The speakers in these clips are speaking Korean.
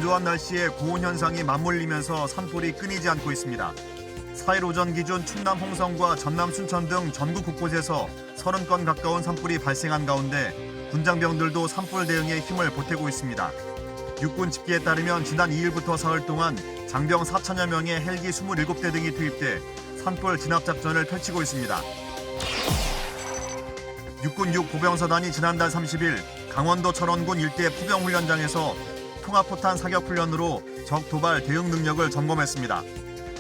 건조한 날씨에 고온 현상이 맞물리면서 산불이 끊이지 않고 있습니다. 4일 오전 기준 충남 홍성과 전남 순천 등 전국 곳곳에서 30건 가까운 산불이 발생한 가운데 군장병들도 산불 대응에 힘을 보태고 있습니다. 육군 집계에 따르면 지난 2일부터 사흘 동안 장병 4천여 명의 헬기 27대 등이 투입돼 산불 진압 작전을 펼치고 있습니다. 육군 6보병사단이 지난달 30일 강원도 철원군 일대 포병훈련장에서 통합포탄 사격훈련으로 적 도발 대응 능력을 점검했습니다.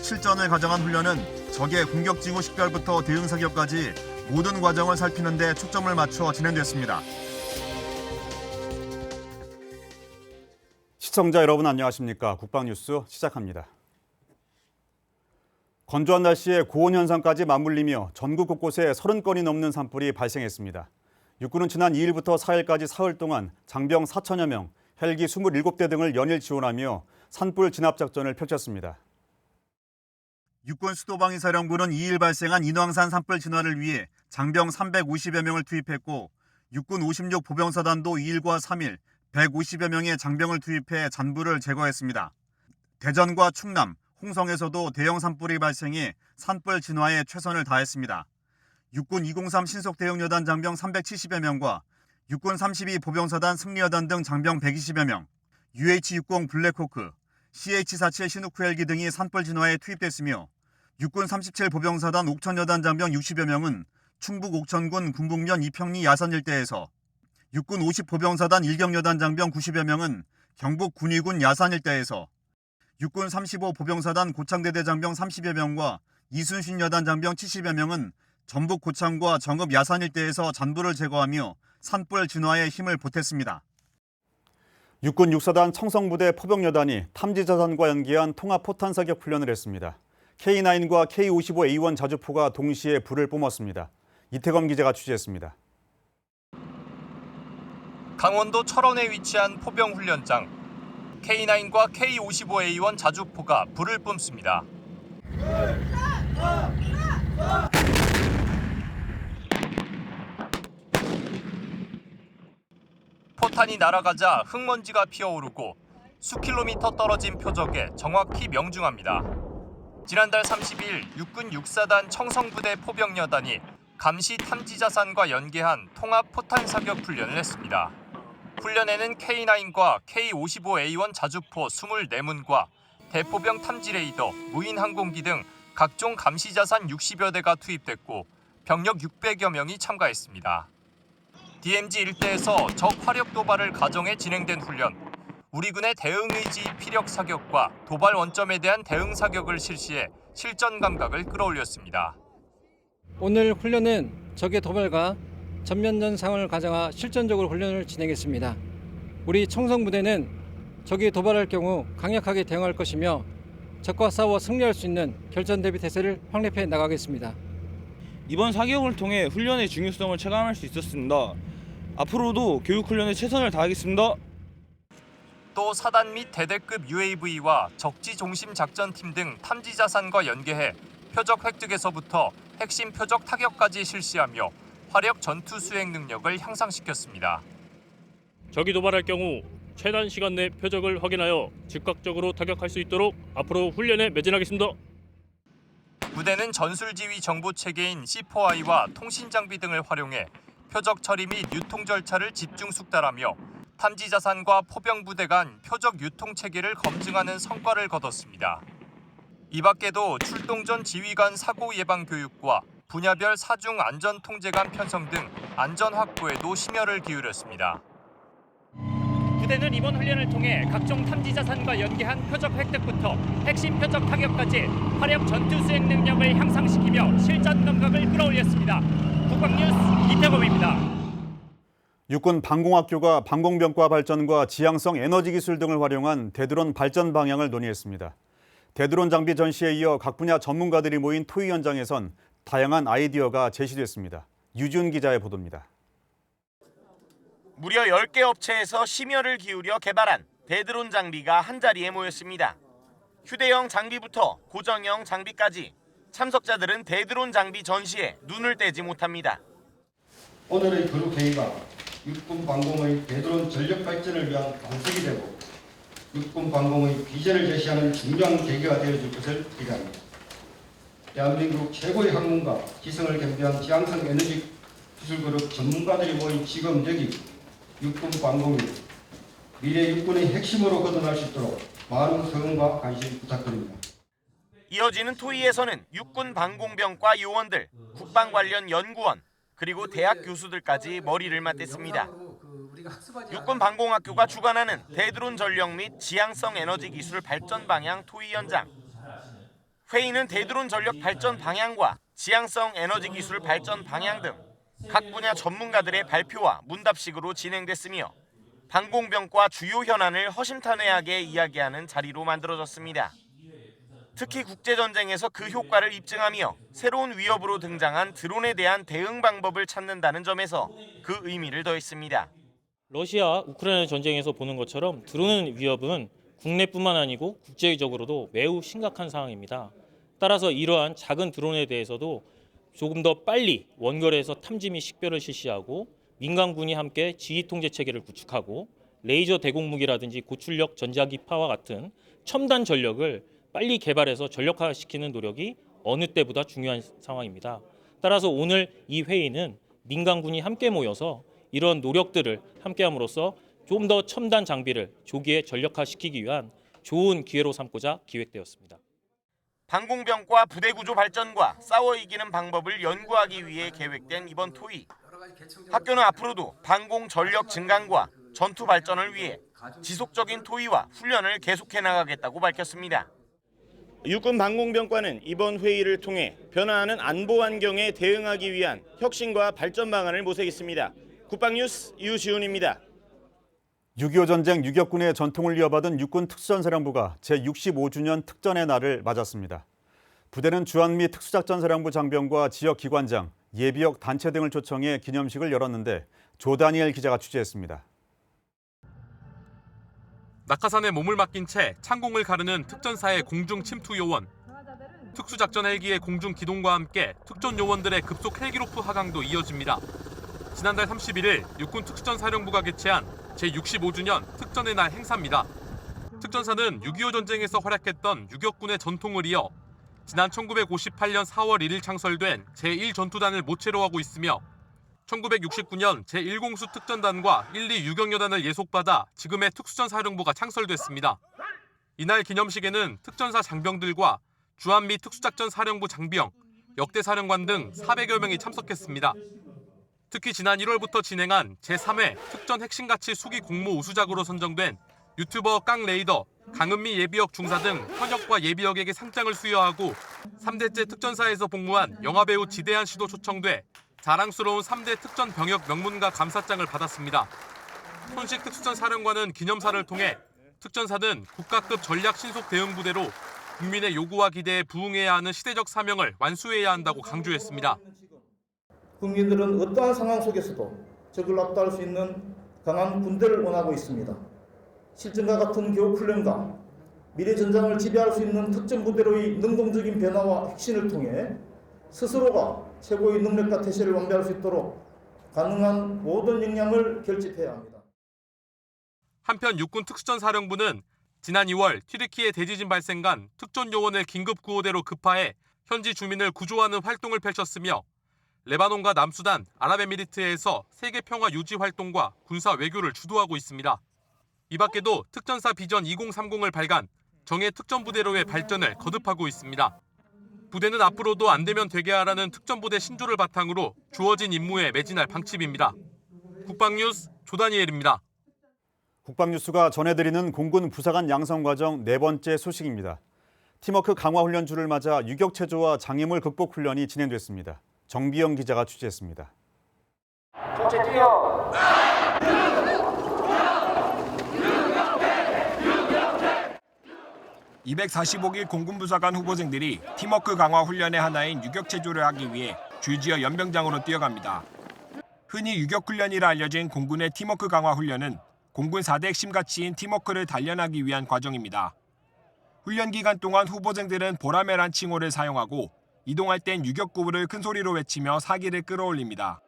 실전을 가정한 훈련은 적의 공격 징후 식별부터 대응 사격까지 모든 과정을 살피는 데 초점을 맞춰 진행됐습니다. 시청자 여러분 안녕하십니까? 국방뉴스 시작합니다. 건조한 날씨에 고온 현상까지 맞물리며 전국 곳곳에 30건이 넘는 산불이 발생했습니다. 육군은 지난 2일부터 4일까지 사흘 동안 장병 4천여 명, 헬기 27대 등을 연일 지원하며 산불 진압 작전을 펼쳤습니다. 육군 수도방위사령부는 2일 발생한 인왕산 산불 진화를 위해 장병 350여 명을 투입했고 육군 56보병사단도 2일과 3일 150여 명의 장병을 투입해 잔불을 제거했습니다. 대전과 충남, 홍성에서도 대형 산불이 발생해 산불 진화에 최선을 다했습니다. 육군 203 신속대응여단 장병 370여 명과 육군 32 보병사단 승리여단 등 장병 120여 명, UH-60 블랙호크, CH-47 시누크 헬기 등이 산불 진화에 투입됐으며 육군 37 보병사단 옥천여단 장병 60여 명은 충북 옥천군 군북면 이평리 야산 일대에서, 육군 50 보병사단 일경여단 장병 90여 명은 경북 군위군 야산 일대에서, 육군 35 보병사단 고창대대 장병 30여 명과 이순신 여단 장병 70여 명은 전북 고창과 정읍 야산 일대에서 잔불을 제거하며 산불 진화에 힘을 보탰습니다. 육군 6사단 청성부대 포병여단이 탐지자산과 연계한 통합포탄 사격 훈련을 했습니다. K9과 K55A1 자주포가 동시에 불을 뿜었습니다. 이태검 기자가 취재했습니다. 강원도 철원에 위치한 포병훈련장. K9과 K55A1 자주포가 불을 뿜습니다. 포탄이 날아가자 흙먼지가 피어오르고 수킬로미터 떨어진 표적에 정확히 명중합니다. 지난달 30일 육군 6사단 청성부대 포병여단이 감시 탐지자산과 연계한 통합 포탄 사격 훈련을 했습니다. 훈련에는 K9과 K55A1 자주포 24문과 대포병 탐지 레이더, 무인 항공기 등 각종 감시자산 60여 대가 투입됐고 병력 600여 명이 참가했습니다. DMZ 일대에서 적 화력 도발을 가정해 진행된 훈련, 우리 군의 대응 의지 피력 사격과 도발 원점에 대한 대응 사격을 실시해 실전 감각을 끌어올렸습니다. 오늘 훈련은 적의 도발과 전면전 상황을 가정하 실전적으로 훈련을 진행했습니다. 우리 청성부대는 적이 도발할 경우 강력하게 대응할 것이며 적과 싸워 승리할 수 있는 결전 대비 태세를 확립해 나가겠습니다. 이번 사격을 통해 훈련의 중요성을 체감할 수 있었습니다. 앞으로도 교육 훈련에 최선을 다하겠습니다. 또 사단 및 대대급 UAV와 적지 중심 작전팀 등 탐지 자산과 연계해 표적 획득에서부터 핵심 표적 타격까지 실시하며 화력 전투 수행 능력을 향상시켰습니다. 적이 도발할 경우 최단 시간 내 표적을 확인하여 즉각적으로 타격할 수 있도록 앞으로 훈련에 매진하겠습니다. 부대는 전술지휘 정보 체계인 C4I와 통신 장비 등을 활용해 표적 처리 및 유통 절차를 집중 숙달하며 탐지 자산과 포병 부대 간 표적 유통 체계를 검증하는 성과를 거뒀습니다. 이 밖에도 출동 전 지휘 간 사고 예방 교육과 분야별 사중 안전 통제관 편성 등 안전 확보에도 심혈을 기울였습니다. 부대는 이번 훈련을 통해 각종 탐지 자산과 연계한 표적 획득부터 핵심 표적 타격까지 화력 전투 수행 능력을 향상시키며 실전 감각을 끌어올렸습니다. 국방뉴스 이태검입니다. 육군 방공학교가 방공병과 발전과 지향성 에너지 기술 등을 활용한 대드론 발전 방향을 논의했습니다. 대드론 장비 전시에 이어 각 분야 전문가들이 모인 토의 현장에선 다양한 아이디어가 제시됐습니다. 유지훈 기자의 보도입니다. 무려 10개 업체에서 심혈을 기울여 개발한 대드론 장비가 한자리에 모였습니다. 휴대용 장비부터 고정형 장비까지 참석자들은 대드론 장비 전시에 눈을 떼지 못합니다. 오늘의 교육 회의가 육군 방공의 대드론 전력 발전을 위한 방석이 되고 육군 방공의 비전을 제시하는 중요한 계기가 되어줄 것을 기대합니다. 대한민국 최고의 학문가, 기성을 겸비한 지향성 에너지 기술그룹 전문가들이 모인 지금 여기 육군 방공이 미래 육군의 핵심으로 거듭날 수 있도록 많은 성원과 관심 부탁드립니다. 이어지는 토의에서는 육군 방공병과 요원들, 국방 관련 연구원, 그리고 대학 교수들까지 머리를 맞댔습니다. 육군 방공학교가 주관하는 대드론 전력 및 지향성 에너지 기술 발전 방향 토의 현장. 회의는 대드론 전력 발전 방향과 지향성 에너지 기술 발전 방향 등 각 분야 전문가들의 발표와 문답식으로 진행됐으며 방공병과 주요 현안을 허심탄회하게 이야기하는 자리로 만들어졌습니다. 특히 국제전쟁에서 그 효과를 입증하며 새로운 위협으로 등장한 드론에 대한 대응 방법을 찾는다는 점에서 그 의미를 더했습니다. 러시아 우크라이나 전쟁에서 보는 것처럼 드론 위협은 국내뿐만 아니고 국제적으로도 매우 심각한 상황입니다. 따라서 이러한 작은 드론에 대해서도 조금 더 빨리 원거리에서 탐지 및 식별을 실시하고 민간군이 함께 지휘 통제 체계를 구축하고 레이저 대공 무기라든지 고출력 전자기파와 같은 첨단 전력을 빨리 개발해서 전력화시키는 노력이 어느 때보다 중요한 상황입니다. 따라서 오늘 이 회의는 민간군이 함께 모여서 이런 노력들을 함께함으로써 좀 더 첨단 장비를 조기에 전력화시키기 위한 좋은 기회로 삼고자 기획되었습니다. 방공병과 부대 구조 발전과 싸워 이기는 방법을 연구하기 위해 계획된 이번 토의. 학교는 앞으로도 방공 전력 증강과 전투 발전을 위해 지속적인 토의와 훈련을 계속해 나가겠다고 밝혔습니다. 육군 방공병과는 이번 회의를 통해 변화하는 안보 환경에 대응하기 위한 혁신과 발전 방안을 모색했습니다. 국방뉴스 유시훈입니다. 6.25 전쟁 유격군의 전통을 이어받은 육군 특수전사령부가 제65주년 특전의 날을 맞았습니다. 부대는 주한미 특수작전사령부 장병과 지역 기관장, 예비역 단체 등을 초청해 기념식을 열었는데 조다니엘 기자가 취재했습니다. 낙하산에 몸을 맡긴 채 창공을 가르는 특전사의 공중 침투 요원. 특수작전 헬기의 공중 기동과 함께 특전 요원들의 급속 헬기로프 하강도 이어집니다. 지난달 31일 육군 특수전사령부가 개최한 제65주년 특전의 날 행사입니다. 특전사는 6.25 전쟁에서 활약했던 유격군의 전통을 이어 지난 1958년 4월 1일 창설된 제1전투단을 모체로 하고 있으며 1969년 제1공수 특전단과 1, 2 유격여단을 예속받아 지금의 특수전사령부가 창설됐습니다. 이날 기념식에는 특전사 장병들과 주한미 특수작전사령부 장병, 역대사령관 등 400여 명이 참석했습니다. 특히 지난 1월부터 진행한 제3회 특전 핵심가치 수기 공모 우수작으로 선정된 유튜버 깡레이더, 강은미 예비역 중사 등 현역과 예비역에게 상장을 수여하고 3대째 특전사에서 복무한 영화배우 지대한 씨도 초청돼 자랑스러운 3대 특전 병역 명문가 감사장을 받았습니다. 손식 특수전사령관은 기념사를 통해 특전사는 국가급 전략 신속 대응 부대로 국민의 요구와 기대에 부응해야 하는 시대적 사명을 완수해야 한다고 강조했습니다. 국민들은 어떠한 상황 속에서도 적을 압도할 수 있는 강한 군대를 원하고 있습니다. 실전과 같은 교육훈련과 미래 전장을 지배할 수 있는 특전 부대로의 능동적인 변화와 혁신을 통해 스스로가 최고의 능력과 태세를 완비할 수 있도록 가능한 모든 역량을 결집해야 합니다. 한편 육군 특수전사령부는 지난 2월 튀르키예 대지진 발생간 특전 요원을 긴급 구호대로 급파해 현지 주민을 구조하는 활동을 펼쳤으며 레바논과 남수단, 아랍에미리트에서 세계 평화 유지 활동과 군사 외교를 주도하고 있습니다. 이 밖에도 특전사 비전 2030을 발간, 정예 특전부대로의 발전을 거듭하고 있습니다. 부대는 앞으로도 안 되면 되게 하라는 특전부대 신조를 바탕으로 주어진 임무에 매진할 방침입니다. 국방뉴스 조다니엘입니다. 국방뉴스가 전해드리는 공군 부사관 양성 과정 네 번째 소식입니다. 팀워크 강화 훈련주를 맞아 유격체조와 장애물 극복 훈련이 진행됐습니다. 정비영 기자가 취재했습니다. 전체 뛰어! 245기 공군부사관 후보생들이 팀워크 강화 훈련의 하나인 유격체조를 하기 위해 줄지어 연병장으로 뛰어갑니다. 흔히 유격훈련이라 알려진 공군의 팀워크 강화 훈련은 공군 4대 핵심 가치인 팀워크를 단련하기 위한 과정입니다. 훈련 기간 동안 후보생들은 보라매란 칭호를 사용하고 이동할 땐 유격구호를 큰 소리로 외치며 사기를 끌어올립니다.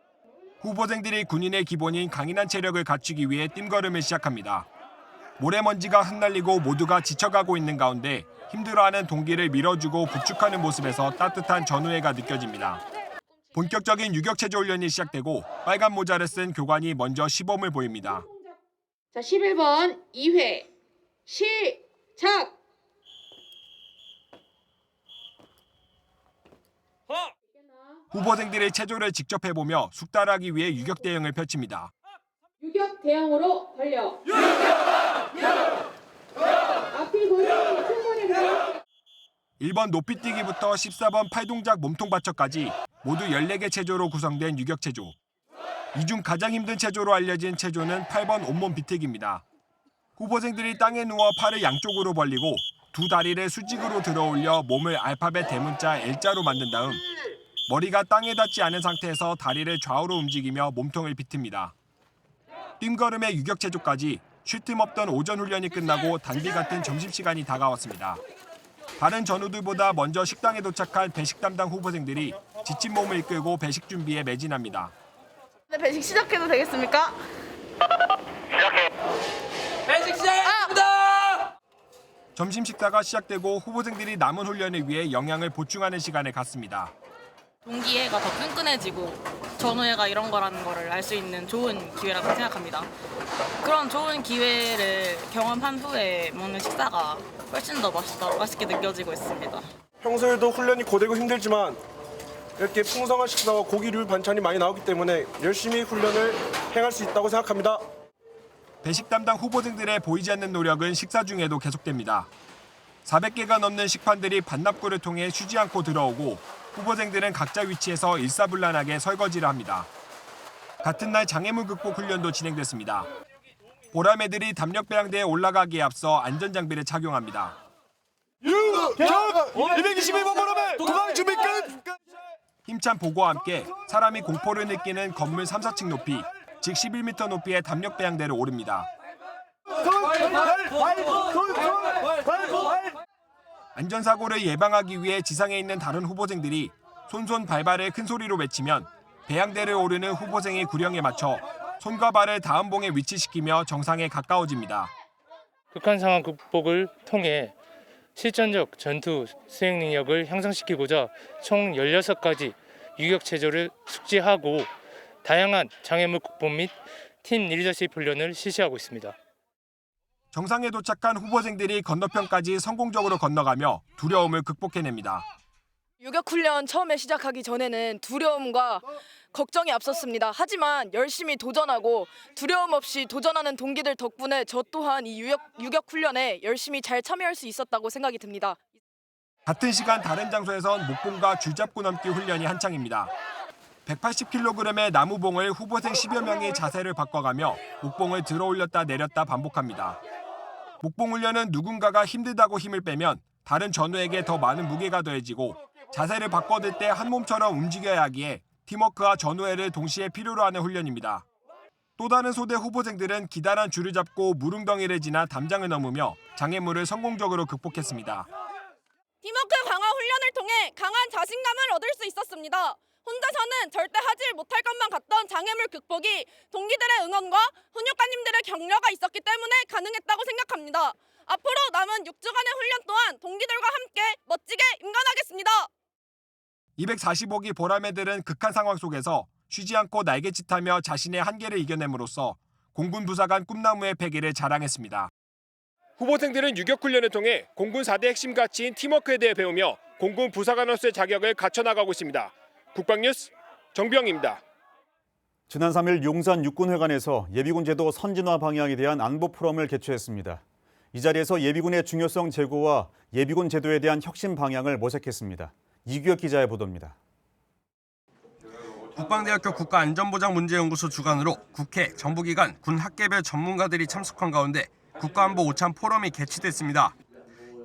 후보생들이 군인의 기본인 강인한 체력을 갖추기 위해 뜀걸음을 시작합니다. 모래먼지가 흩날리고 모두가 지쳐가고 있는 가운데 힘들어하는 동기를 밀어주고 부축하는 모습에서 따뜻한 전우애가 느껴집니다. 본격적인 유격체조 훈련이 시작되고 빨간 모자를 쓴 교관이 먼저 시범을 보입니다. 자, 11번 2회 시작! 후보생들의 체조를 직접 해보며 숙달하기 위해 유격 대응을 펼칩니다. 유격 대형으로 벌려. 앞이 보이니 충분히 벌려. 1번 높이뛰기부터 14번 팔동작 몸통 받쳐까지 모두 14개 체조로 구성된 유격체조. 이 중 가장 힘든 체조로 알려진 체조는 8번 온몸 비틀기입니다. 후보생들이 땅에 누워 팔을 양쪽으로 벌리고 두 다리를 수직으로 들어올려 몸을 알파벳 대문자 L자로 만든 다음 머리가 땅에 닿지 않은 상태에서 다리를 좌우로 움직이며 몸통을 비틉니다. 뜀걸음의 유격체조까지 쉴 틈 없던 오전 훈련이 끝나고 단비 같은 점심시간이 다가왔습니다. 다른 전우들보다 먼저 식당에 도착한 배식 담당 후보생들이 지친 몸을 이끌고 배식 준비에 매진합니다. 네, 배식 시작해도 되겠습니까? 배식 시작합니다! 점심 식사가 시작되고 후보생들이 남은 훈련을 위해 영양을 보충하는 시간을 갖습니다. 동기애가 더 끈끈해지고 전우애가 이런 거라는 거를 알 수 있는 좋은 기회라고 생각합니다. 그런 좋은 기회를 경험한 후에 먹는 식사가 훨씬 더 맛있게 느껴지고 있습니다. 평소에도 훈련이 고되고 힘들지만 이렇게 풍성한 식사와 고기류 반찬이 많이 나오기 때문에 열심히 훈련을 행할 수 있다고 생각합니다. 배식 담당 후보생들의 보이지 않는 노력은 식사 중에도 계속됩니다. 400개가 넘는 식판들이 반납구를 통해 쉬지 않고 들어오고 후보생들은 각자 위치에서 일사불란하게 설거지를 합니다. 같은 날 장애물 극복 훈련도 진행됐습니다. 보라매들이 담력배양대에 올라가기에 앞서 안전장비를 착용합니다. 221번 보라매 도망 준비 끝! 힘찬 보고와 함께 사람이 공포를 느끼는 건물 3, 4층 높이, 즉 11m 높이의 담력배양대를 오릅니다. 안전사고를 예방하기 위해 지상에 있는 다른 후보생들이 손손 발발을 큰 소리로 외치면 배양대를 오르는 후보생의 구령에 맞춰 손과 발을 다음봉에 위치시키며 정상에 가까워집니다. 극한 상황 극복을 통해 실전적 전투 수행 능력을 향상시키고자 총 16가지 유격체조를 숙지하고 다양한 장애물 극복 및 팀 리더십 훈련을 실시하고 있습니다. 정상에 도착한 후보생들이 건너편까지 성공적으로 건너가며 두려움을 극복해냅니다. 유격훈련 처음에 시작하기 전에는 두려움과 걱정이 앞섰습니다. 하지만 열심히 도전하고 두려움 없이 도전하는 동기들 덕분에 저 또한 이 유격훈련에 열심히 잘 참여할 수 있었다고 생각이 듭니다. 같은 시간 다른 장소에선 목봉과 줄잡고 넘기 훈련이 한창입니다. 180kg의 나무봉을 후보생 10여 명이 자세를 바꿔가며 목봉을 들어 올렸다 내렸다 반복합니다. 목봉 훈련은 누군가가 힘들다고 힘을 빼면 다른 전우에게 더 많은 무게가 더해지고 자세를 바꿔들 때 한 몸처럼 움직여야 하기에 팀워크와 전우애를 동시에 필요로 하는 훈련입니다. 또 다른 소대 후보생들은 기다란 줄을 잡고 무릉덩이를 지나 담장을 넘으며 장애물을 성공적으로 극복했습니다. 팀워크 강화 훈련을 통해 강한 자신감을 얻을 수 있었습니다. 혼자서는 절대 하지 못할 것만 같던 장애물 극복이 동기들의 응원과 훈육관님들의 격려가 있었기 때문에 가능했다고 생각합니다. 앞으로 남은 6주간의 훈련 또한 동기들과 함께 멋지게 임관하겠습니다. 245기 보라매들은 극한 상황 속에서 쉬지 않고 날갯짓하며 자신의 한계를 이겨냄으로써 공군 부사관 꿈나무의 패기를 자랑했습니다. 후보생들은 유격훈련을 통해 공군 4대 핵심 가치인 팀워크에 대해 배우며 공군 부사관으로서의 자격을 갖춰나가고 있습니다. 국방뉴스 정병입니다. 지난 3일 용산 육군회관에서 예비군 제도 선진화 방향에 대한 안보 포럼을 개최했습니다. 이 자리에서 예비군의 중요성 제고와 예비군 제도에 대한 혁신 방향을 모색했습니다. 이규혁 기자의 보도입니다. 국방대학교 국가안전보장문제연구소 주관으로 국회, 정부기관, 군 학계별 전문가들이 참석한 가운데 국가안보 5차 포럼이 개최됐습니다.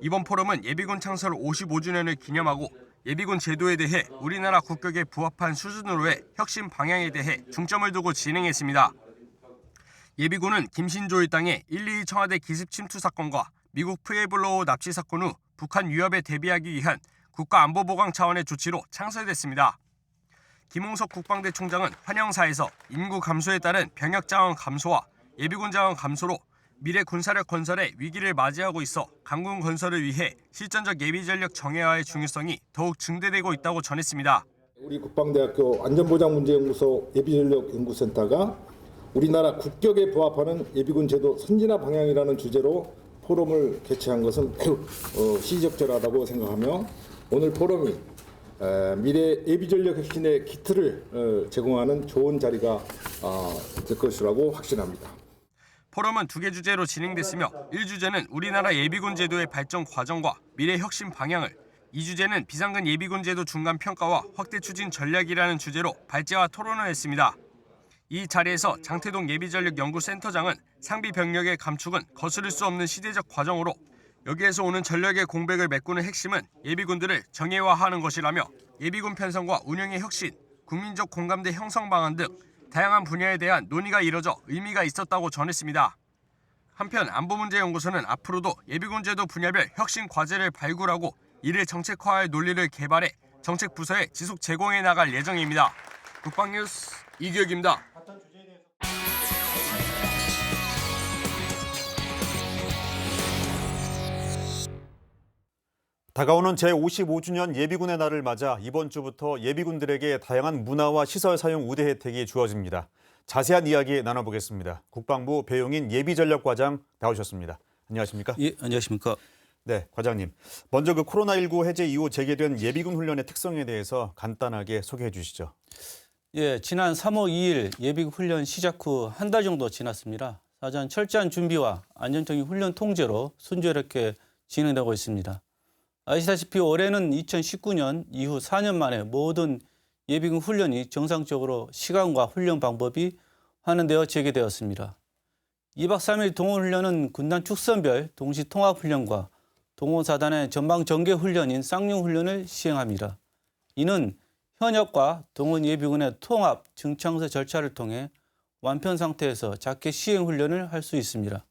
이번 포럼은 예비군 창설 55주년을 기념하고 예비군 제도에 대해 우리나라 국격에 부합한 수준으로의 혁신 방향에 대해 중점을 두고 진행했습니다. 예비군은 김신조 일당의 122 청와대 기습 침투 사건과 미국 프에블로우 납치 사건 후 북한 위협에 대비하기 위한 국가안보보강 차원의 조치로 창설됐습니다. 김홍석 국방대 총장은 환영사에서 인구 감소에 따른 병력 자원 감소와 예비군 자원 감소로 미래 군사력 건설의 위기를 맞이하고 있어 강군 건설을 위해 실전적 예비 전력 정예화의 중요성이 더욱 증대되고 있다고 전했습니다. 우리 국방대학교 안전보장문제연구소 예비전력연구센터가 우리나라 국격에 부합하는 예비군 제도 선진화 방향이라는 주제로 포럼을 개최한 것은 매우 시적절하다고 생각하며 오늘 포럼이 미래 예비전력 혁신의 기틀을 제공하는 좋은 자리가 될 것이라고 확신합니다. 포럼은 2개 주제로 진행됐으며 1주제는 우리나라 예비군 제도의 발전 과정과 미래 혁신 방향을, 2주제는 비상근 예비군 제도 중간 평가와 확대 추진 전략이라는 주제로 발제와 토론을 했습니다. 이 자리에서 장태동 예비전력연구센터장은 상비 병력의 감축은 거스를 수 없는 시대적 과정으로 여기에서 오는 전력의 공백을 메꾸는 핵심은 예비군들을 정예화하는 것이라며 예비군 편성과 운영의 혁신, 국민적 공감대 형성 방안 등 다양한 분야에 대한 논의가 이뤄져 의미가 있었다고 전했습니다. 한편 안보문제연구소는 앞으로도 예비군 제도 분야별 혁신 과제를 발굴하고 이를 정책화할 논리를 개발해 정책 부서에 지속 제공해 나갈 예정입니다. 국방뉴스 이규혁입니다. 다가오는 제55주년 예비군의 날을 맞아 이번 주부터 예비군들에게 다양한 문화와 시설 사용 우대 혜택이 주어집니다. 자세한 이야기 나눠보겠습니다. 국방부 배용인 예비전력과장 나오셨습니다. 안녕하십니까? 예, 안녕하십니까? 네, 과장님. 먼저 코로나19 해제 이후 재개된 예비군 훈련의 특성에 대해서 간단하게 소개해 주시죠. 예, 지난 3월 2일 예비군 훈련 시작 후 한 달 정도 지났습니다. 사전 철저한 준비와 안전적인 훈련 통제로 순조롭게 진행되고 있습니다. 아시다시피 올해는 2019년 이후 4년 만에 모든 예비군 훈련이 정상적으로 시간과 훈련 방법이 환원되어 재개되었습니다. 2박 3일 동원훈련은 군단 축선별 동시 통합훈련과 동원사단의 전방 전개 훈련인 쌍용훈련을 시행합니다. 이는 현역과 동원 예비군의 통합 증창서 절차를 통해 완편 상태에서 작게 시행 훈련을 할 수 있습니다.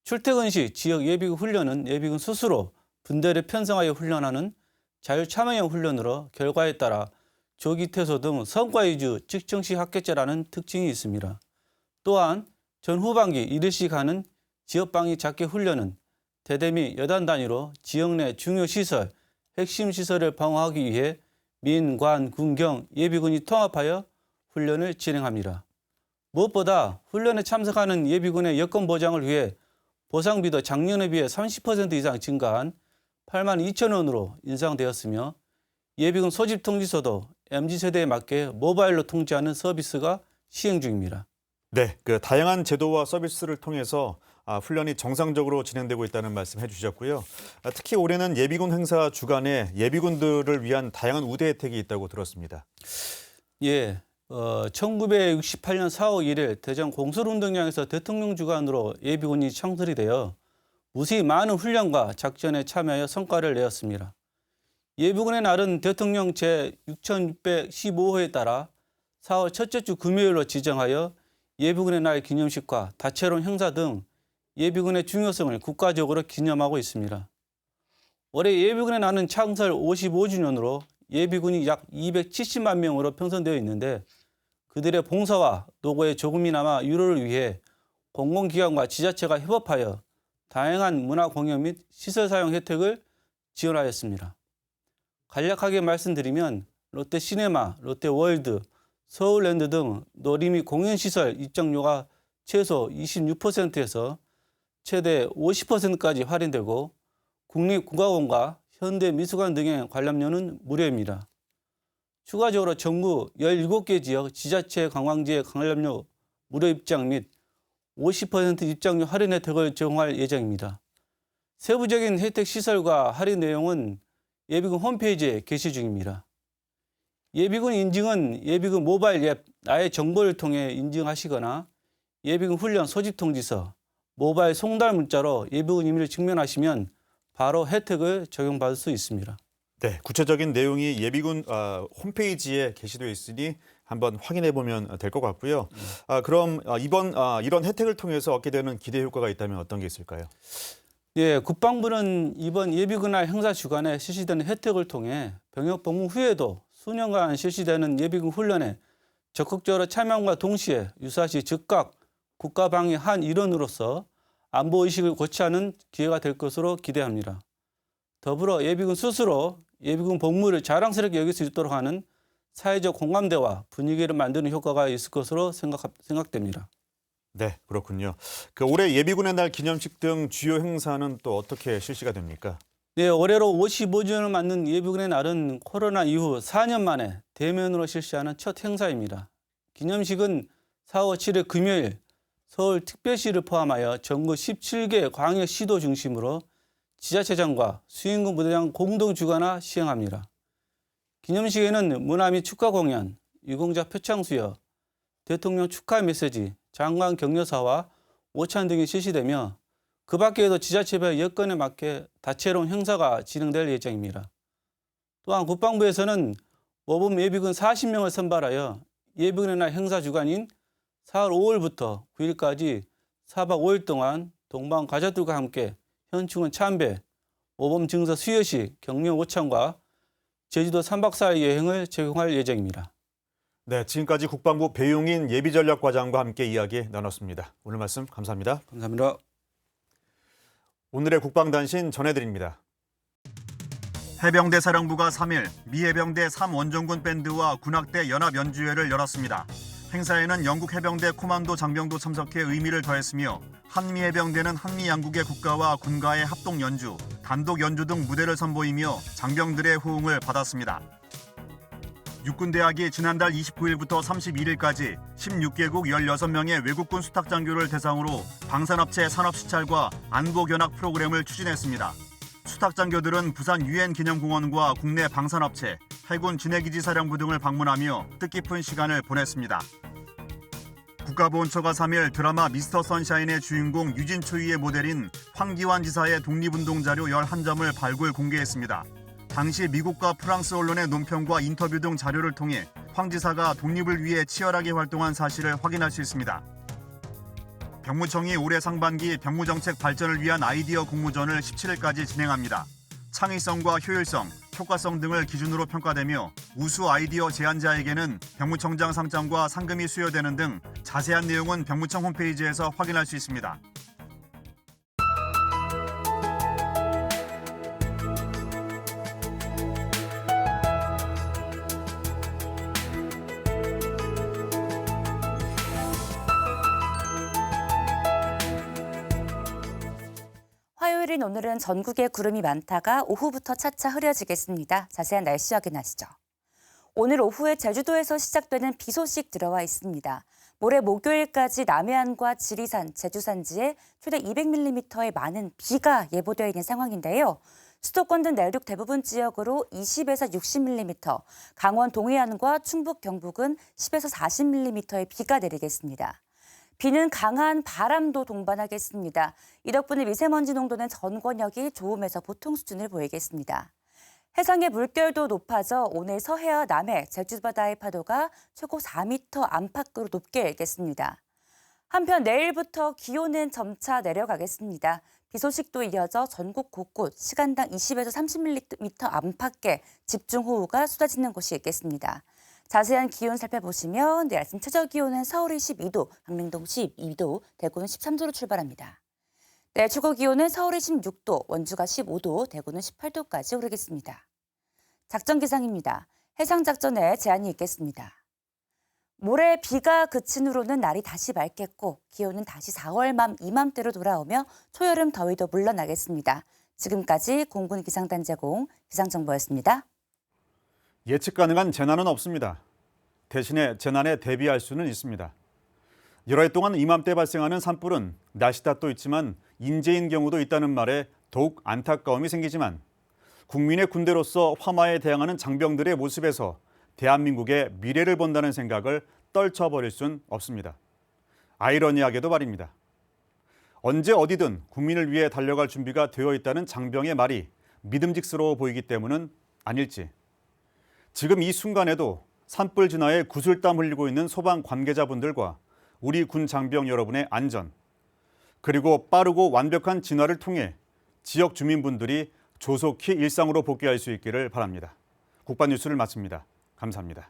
출퇴근 시 지역 예비군 훈련은 예비군 스스로 분대를 편성하여 훈련하는 자율참여형 훈련으로 결과에 따라 조기 퇴소 등 성과 위주 측정식 합계제라는 특징이 있습니다. 또한 전후반기 1일씩 하는 지역방위 작계 훈련은 대대 및 여단 단위로 지역 내 중요 시설, 핵심 시설을 방어하기 위해 민, 관, 군, 경, 예비군이 통합하여 훈련을 진행합니다. 무엇보다 훈련에 참석하는 예비군의 여건 보장을 위해 보상비도 작년에 비해 30% 이상 증가한 8만 2천 원으로 인상되었으며 예비군 소집 통지서도 MZ세대에 맞게 모바일로 통지하는 서비스가 시행 중입니다. 네, 다양한 제도와 서비스를 통해서 훈련이 정상적으로 진행되고 있다는 말씀 해주셨고요. 특히 올해는 예비군 행사 주간에 예비군들을 위한 다양한 우대 혜택이 있다고 들었습니다. 예, 1968년 4월 1일 대전 공설운동장에서 대통령 주관으로 예비군이 창설이 되어 무수히 많은 훈련과 작전에 참여하여 성과를 내었습니다. 예비군의 날은 대통령 제6615호에 따라 4월 첫째 주 금요일로 지정하여 예비군의 날 기념식과 다채로운 행사 등 예비군의 중요성을 국가적으로 기념하고 있습니다. 올해 예비군의 날은 창설 55주년으로 예비군이 약 270만 명으로 편성되어 있는데 그들의 봉사와 노고에 조금이나마 유로를 위해 공공기관과 지자체가 협업하여 다양한 문화 공연 및 시설 사용 혜택을 지원하였습니다. 간략하게 말씀드리면 롯데시네마, 롯데월드, 서울랜드 등 놀이 및 공연시설 입장료가 최소 26%에서 최대 50%까지 할인되고 국립국악원과 현대미술관 등의 관람료는 무료입니다. 추가적으로 전국 17개 지역 지자체 관광지의 관람료 무료 입장 및 50% 입장료 할인 혜택을 제공할 예정입니다. 세부적인 혜택 시설과 할인 내용은 예비군 홈페이지에 게시 중입니다. 예비군 인증은 예비군 모바일 앱 나의 정보를 통해 인증하시거나 예비군 훈련 소집 통지서, 모바일 송달 문자로 예비군 임의를 증명하시면 바로 혜택을 적용받을 수 있습니다. 네, 구체적인 내용이 예비군 홈페이지에 게시되어 있으니 한번 확인해 보면 될 것 같고요. 그럼 이런 혜택을 통해서 얻게 되는 기대 효과가 있다면 어떤 게 있을까요? 예, 국방부는 이번 예비군날 행사 주간에 실시되는 혜택을 통해 병역 복무 후에도 수년간 실시되는 예비군 훈련에 적극적으로 참여함과 동시에 유사시 즉각 국가방위 한 일원으로서 안보의식을 고취하는 기회가 될 것으로 기대합니다. 더불어 예비군 스스로 예비군 복무를 자랑스럽게 여길 수 있도록 하는 사회적 공감대와 분위기를 만드는 효과가 있을 것으로 생각됩니다. 네, 그렇군요. 올해 예비군의 날 기념식 등 주요 행사는 또 어떻게 실시가 됩니까? 네, 올해로 55주년을 맞는 예비군의 날은 코로나 이후 4년 만에 대면으로 실시하는 첫 행사입니다. 기념식은 4월 7일 금요일 서울특별시를 포함하여 전국 17개 광역시도 중심으로 지자체장과 수행군 부대장 공동 주관하 시행합니다. 기념식에는 문화 및 축가 공연, 유공자 표창 수여, 대통령 축하 메시지, 장관 격려사와 오찬 등이 실시되며 그 밖에도 지자체별 여건에 맞게 다채로운 행사가 진행될 예정입니다. 또한 국방부에서는 모범 예비군 40명을 선발하여 예비군의 날 행사 주간인 4월 5일부터 9일까지 4박 5일 동안 동방 가족들과 함께 현충원 참배, 모범 증서 수여식, 격려 오찬과 제주도 3박 4일 여행을 제공할 예정입니다. 네, 지금까지 국방부 배용인 예비전략과장과 함께 이야기 나눴습니다. 오늘 말씀 감사합니다. 감사합니다. 오늘의 국방단신 전해드립니다. 해병대 사령부가 3일 미 해병대 3원정군 밴드와 군악대 연합 연주회를 열었습니다. 행사에는 영국 해병대 코만도 장병도 참석해 의미를 더했으며 한미 해병대는 한미 양국의 국가와 군가의 합동 연주, 단독 연주 등 무대를 선보이며 장병들의 호응을 받았습니다. 육군대학이 지난달 29일부터 31일까지 16개국 16명의 외국군 수탁장교를 대상으로 방산업체 산업시찰과 안보견학 프로그램을 추진했습니다. 수탁장교들은 부산 유엔기념공원과 국내 방산업체, 해군 진해기지 사령부 등을 방문하며 뜻깊은 시간을 보냈습니다. 국가보훈처가 3일 드라마 미스터 선샤인의 주인공 유진 초이의 모델인 황기환 지사의 독립운동 자료 11점을 발굴 공개했습니다. 당시 미국과 프랑스 언론의 논평과 인터뷰 등 자료를 통해 황 지사가 독립을 위해 치열하게 활동한 사실을 확인할 수 있습니다. 병무청이 올해 상반기 병무정책 발전을 위한 아이디어 공모전을 17일까지 진행합니다. 창의성과 효율성, 효과성 등을 기준으로 평가되며 우수 아이디어 제안자에게는 병무청장 상장과 상금이 수여되는 등 자세한 내용은 병무청 홈페이지에서 확인할 수 있습니다. 화요일인 오늘은 전국에 구름이 많다가 오후부터 차차 흐려지겠습니다. 자세한 날씨 확인하시죠. 오늘 오후에 제주도에서 시작되는 비 소식 들어와 있습니다. 모레 목요일까지 남해안과 지리산, 제주 산지에 최대 200mm의 많은 비가 예보되어 있는 상황인데요. 수도권 등 내륙 대부분 지역으로 20에서 60mm, 강원 동해안과 충북 경북은 10에서 40mm의 비가 내리겠습니다. 비는 강한 바람도 동반하겠습니다. 이 덕분에 미세먼지 농도는 전 권역이 좋음에서 보통 수준을 보이겠습니다. 해상의 물결도 높아져 오늘 서해와 남해, 제주바다의 파도가 최고 4m 안팎으로 높게 일겠습니다. 한편 내일부터 기온은 점차 내려가겠습니다. 비 소식도 이어져 전국 곳곳 시간당 20에서 30mm 안팎의 집중호우가 쏟아지는 곳이 있겠습니다. 자세한 기온 살펴보시면 내일 아침 최저 기온은 서울이 12도, 강릉동 12도, 대구는 13도로 출발합니다. 내일 최고 기온은 서울이 16도, 원주가 15도, 대구는 18도까지 오르겠습니다. 작전 기상입니다. 해상 작전에 제한이 있겠습니다. 모레 비가 그친 후로는 날이 다시 맑겠고 기온은 다시 4월 맘 이맘때로 돌아오며 초여름 더위도 물러나겠습니다. 지금까지 공군 기상단 제공 기상정보였습니다. 예측 가능한 재난은 없습니다. 대신에 재난에 대비할 수는 있습니다. 여러 해 동안 이맘때 발생하는 산불은 날씨 탓도 있지만 인재인 경우도 있다는 말에 더욱 안타까움이 생기지만 국민의 군대로서 화마에 대항하는 장병들의 모습에서 대한민국의 미래를 본다는 생각을 떨쳐버릴 순 없습니다. 아이러니하게도 말입니다. 언제 어디든 국민을 위해 달려갈 준비가 되어 있다는 장병의 말이 믿음직스러워 보이기 때문은 아닐지. 지금 이 순간에도 산불 진화에 구슬땀 흘리고 있는 소방 관계자분들과 우리 군 장병 여러분의 안전, 그리고 빠르고 완벽한 진화를 통해 지역 주민분들이 조속히 일상으로 복귀할 수 있기를 바랍니다. 국방뉴스를 마칩니다. 감사합니다.